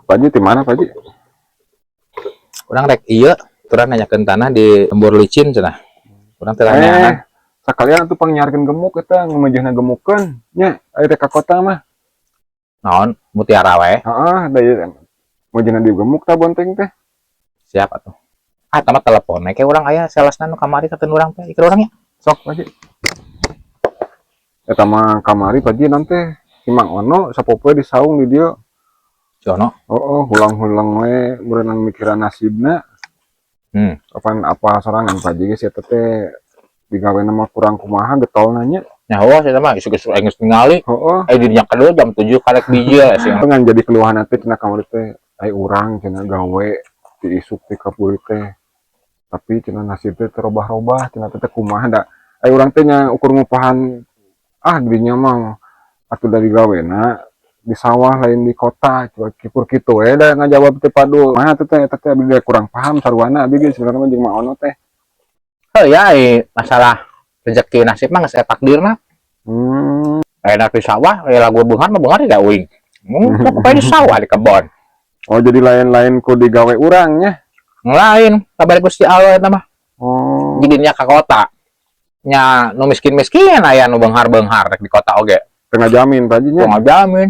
Pak Ji di mana Pak Ji? Kurang rek iya kurang nanyakan tanah di Embur Licin cenah. Kurang tanya sekalian tuh penyiarkan gemuk kita ngemejehna gemukan nya ayo teh ka kota mah. naon mutiara we. Heeh, da mejehna di gemuk ta bonteng teh. Siap atuh. Ah tamat telepon kayak orang aya salesna nu kamari katen urang teh ikut urang ya. Sok Pak Ji. Eta mah kamari Pak Ji nanti si Mang Ono sapopoe disaung di dieu. Jono. Oh, hulang-hulang we berenang mikiran nasibna. Kapan apa sorangan Pak Ji geus eta teh digawena mah kurang kumaha getol nanya. Nyawa saya mah isuk-isuk geus ningali. Heeh. Dirinya kedua jam 7 karek biji ya sih. Ngan jadi keluhan teh cenah kamari teh ai urang cenah gawe di isuk teh kapeuy teh. Tapi cenah nasib teh terobah-robah cenah teh kumaha da. Ai urang teh nya ukur ngupahan dirinya mah atuh dari gawena di sawah lain di kota kipur kitu we da ngajawab teh padu mah teh eta teh abdi kurang paham saruana abdi ge sebenarnya jeung Mang Ono teh. Oh ya masalah rezeki nasib mah geus takdirna. Enak di sawah lagu beunghar mah beunghar da uing. Pokoknya di sawah di kebon. Oh jadi lain-lain ku digawe urangnya. Lain kabar Gusti Allah eta mah. Oh. Jidinya ka kota. Nya nu miskin-miskin aya nu beunghar-beunghar di kota oge. Tengah jamin Pak Ji nya. Tengah jamin.